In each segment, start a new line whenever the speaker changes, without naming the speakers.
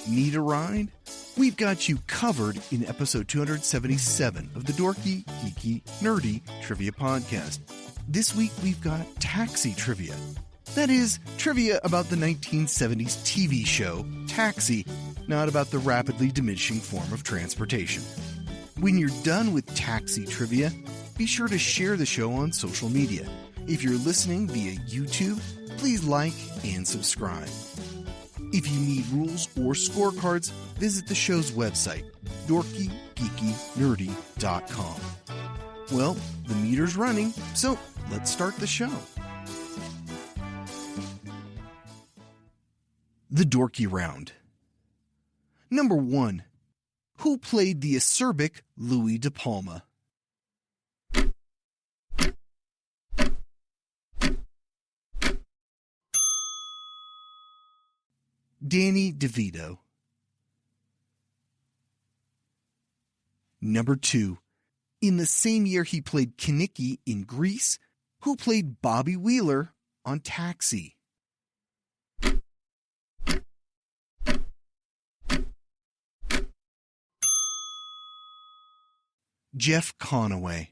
Need a ride? We've got you covered in episode 277 of the Dorky, Geeky, Nerdy Trivia Podcast. This week we've got Taxi Trivia. That is, trivia about the 1970s TV show Taxi, not about the rapidly diminishing form of transportation. When you're done with Taxi Trivia, be sure to share the show on social media. If you're listening via YouTube, please like and subscribe. If you need rules or scorecards, visit the show's website, dorkygeekynerdy.com. Well, the meter's running, so let's start the show. The Dorky Round. Number 1. Who played the acerbic Louis De Palma? Danny DeVito. Number 2. In the same year he played Kenickie in Grease, who played Bobby Wheeler on Taxi? Jeff Conaway.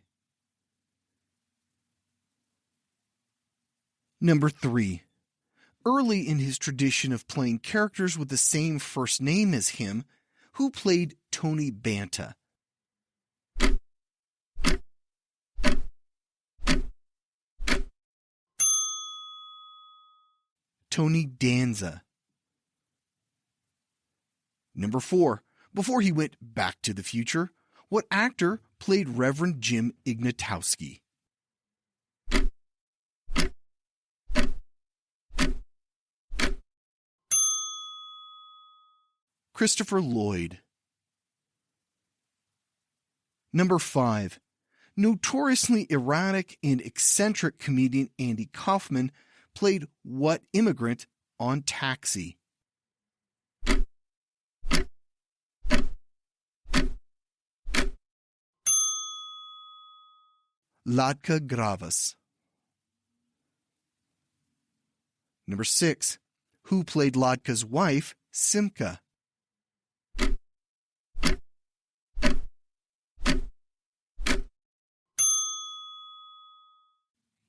Number 3. Early in his tradition of playing characters with the same first name as him, who played Tony Banta? Tony Danza. Number 4. Before he went back to the future, what actor played Reverend Jim Ignatowski? Christopher Lloyd. Number 5. Notoriously erratic and eccentric comedian Andy Kaufman played what immigrant on Taxi? Latka Gravas. Number 6. Who played Latka's wife, Simca?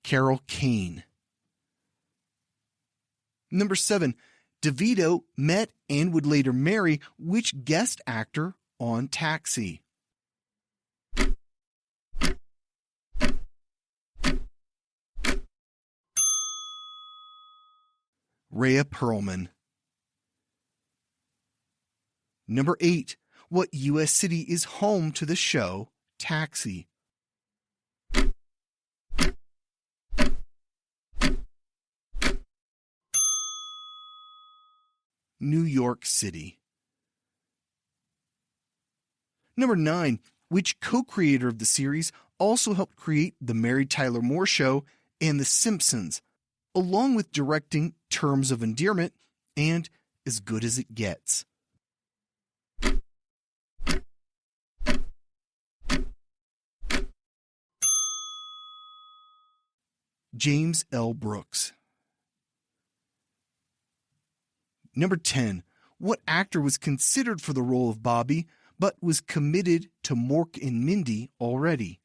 Carol Kane. Number 7. DeVito met and would later marry which guest actor on Taxi? Rhea Perlman. Number 8. What U.S. city is home to the show Taxi? New York City. Number 9. Which co-creator of the series also helped create The Mary Tyler Moore Show and The Simpsons, along with directing Terms of Endearment and As Good as It Gets? James L. Brooks. Number 10. What actor was considered for the role of Bobby, but was committed to Mork and Mindy already?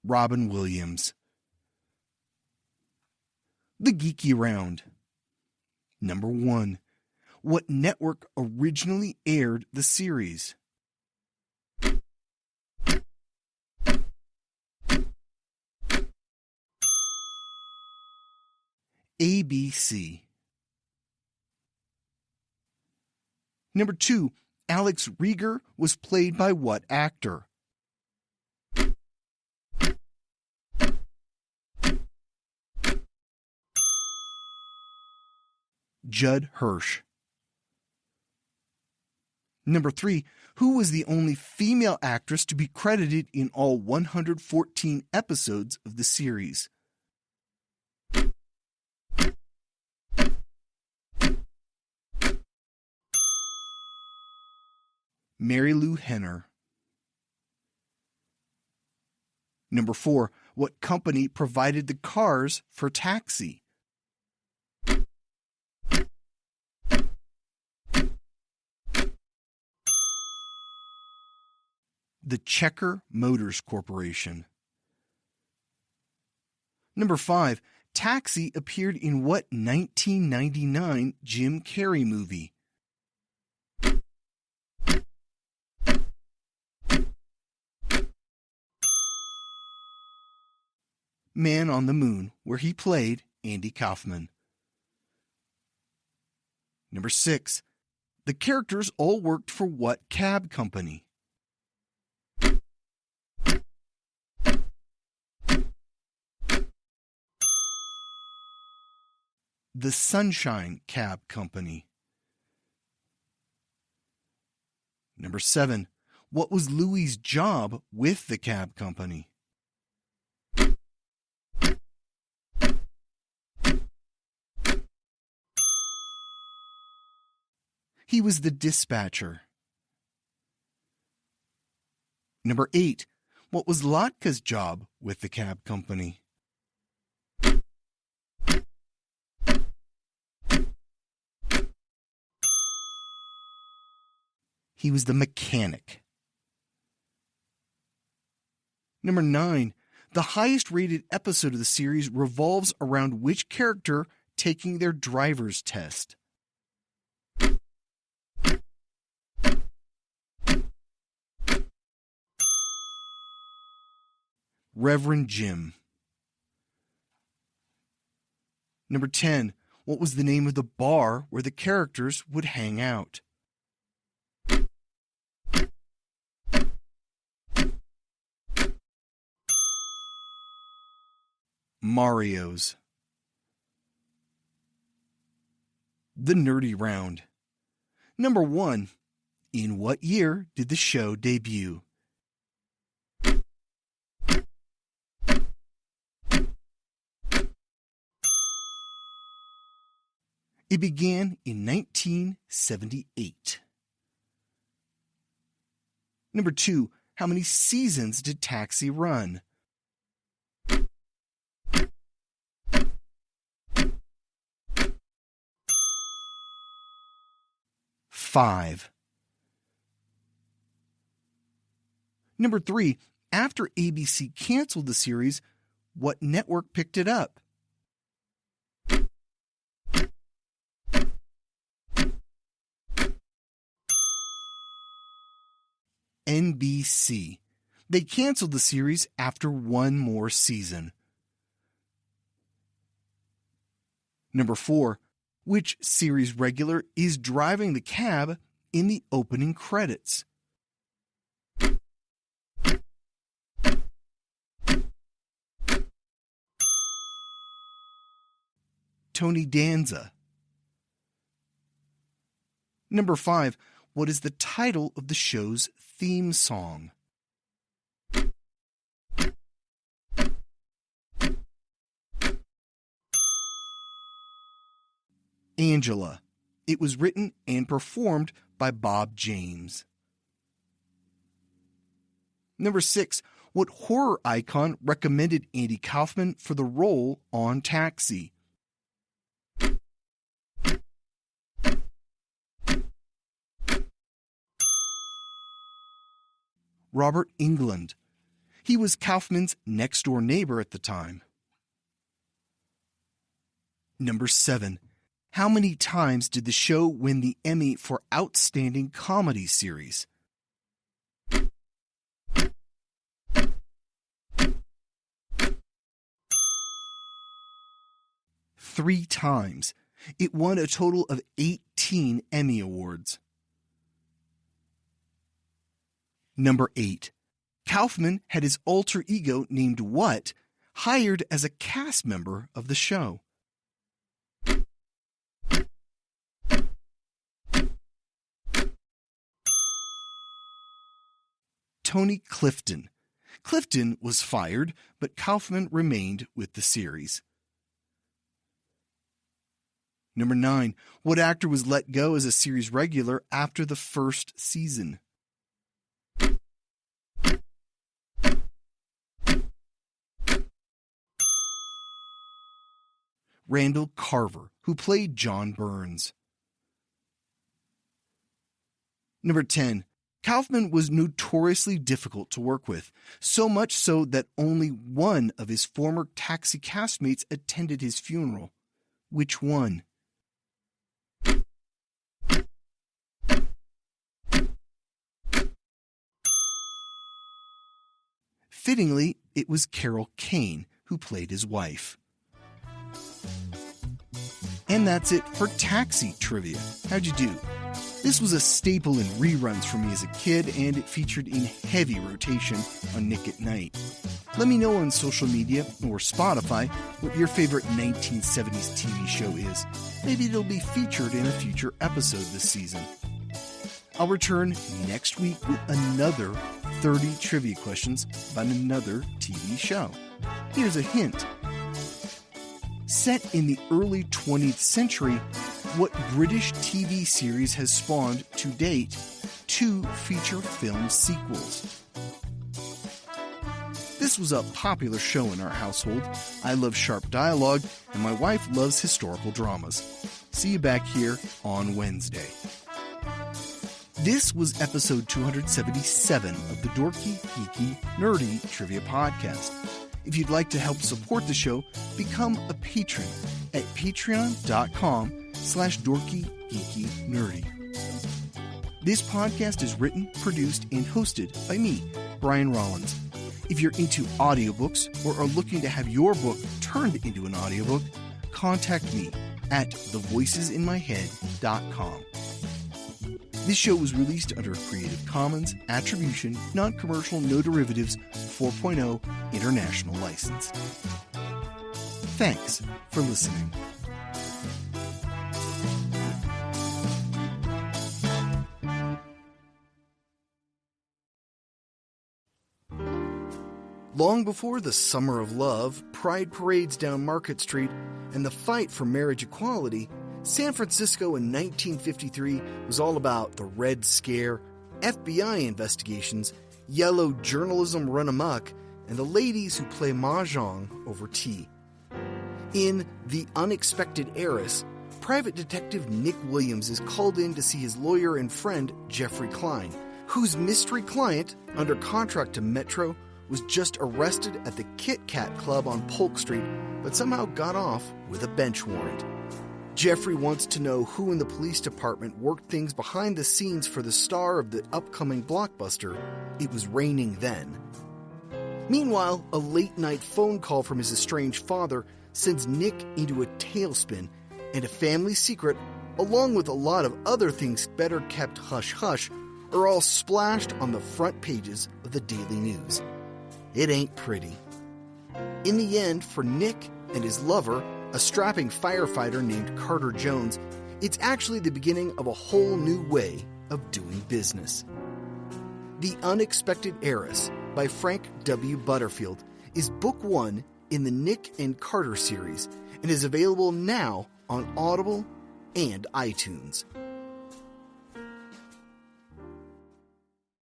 Robin Williams. The Geeky Round. Number 1. What network originally aired the series? ABC. Number 2. Alex Rieger was played by what actor? Judd Hirsch. Number 3. Who was the only female actress to be credited in all 114 episodes of the series? Mary Lou Henner. Number 4. What company provided the cars for Taxi? The Checker Motors Corporation. Number 5. Taxi appeared in what 1999 Jim Carrey movie? Man on the Moon, where he played Andy Kaufman. Number 6. The characters all worked for what cab company? The Sunshine Cab Company. Number 7. What was Louie's job with the cab company? He was the dispatcher. Number 8. What was Lotka's job with the cab company? He was the mechanic. Number 9. The highest rated episode of the series revolves around which character taking their driver's test? Reverend Jim. Number 10. What was the name of the bar where the characters would hang out? Mario's. The Nerdy Round. Number 1. In what year did the show debut? It began in 1978. Number 2. How many seasons did Taxi run? Five. Number 3. After ABC canceled the series, what network picked it up? NBC. They canceled the series after one more season. Number 4. Which series regular is driving the cab in the opening credits? Tony Danza. Number 5. What is the title of the show's theme song? Angela. It was written and performed by Bob James. Number 6. What horror icon recommended Andy Kaufman for the role on Taxi? Robert Englund. He was Kaufman's next-door neighbor at the time. Number 7. How many times did the show win the Emmy for Outstanding Comedy Series? 3 times. It won a total of 18 Emmy Awards. Number 8. Kaufman had his alter ego named what, hired as a cast member of the show? Tony Clifton. Clifton was fired, but Kaufman remained with the series. Number 9. What actor was let go as a series regular after the first season? Randall Carver, who played John Burns. Number 10. Kaufman was notoriously difficult to work with, so much so that only one of his former Taxi castmates attended his funeral. Which one? Fittingly, it was Carol Kane who played his wife. And that's it for Taxi Trivia. How'd you do? This was a staple in reruns for me as a kid, and it featured in heavy rotation on Nick at Night. Let me know on social media or Spotify what your favorite 1970s TV show is. Maybe it'll be featured in a future episode this season. I'll return next week with another 30 trivia questions about another TV show. Here's a hint. Set in the early 20th century, what British TV series has spawned to date 2 feature film sequels? This was a popular show in our household. I love sharp dialogue, and my wife loves historical dramas. See you back here on Wednesday. This was episode 277 of the Dorky, Geeky, Nerdy Trivia Podcast. If you'd like to help support the show, become a patron at patreon.com/dorkygeekynerdy. This podcast is written, produced, and hosted by me, Brian Rollins. If you're into audiobooks or are looking to have your book turned into an audiobook, contact me at thevoicesinmyhead.com. This show was released under a Creative Commons Attribution, Non-Commercial, No Derivatives 4.0 International License. Thanks for listening. Long before the Summer of Love, pride parades down Market Street, and the fight for marriage equality, San Francisco in 1953 was all about the Red Scare, FBI investigations, yellow journalism run amok, and the ladies who play mahjong over tea. In The Unexpected Heiress, private detective Nick Williams is called in to see his lawyer and friend Jeffrey Klein, whose mystery client, under contract to Metro, was just arrested at the Kit Kat Club on Polk Street, but somehow got off with a bench warrant. Jeffrey wants to know who in the police department worked things behind the scenes for the star of the upcoming blockbuster, It Was Raining Then. Meanwhile, a late-night phone call from his estranged father sends Nick into a tailspin, and a family secret, along with a lot of other things better kept hush-hush, are all splashed on the front pages of the Daily News. It ain't pretty. In the end, for Nick and his lover, a strapping firefighter named Carter Jones, it's actually the beginning of a whole new way of doing business. The Unexpected Heiress by Frank W. Butterfield is book 1 in the Nick and Carter series and is available now on Audible and iTunes.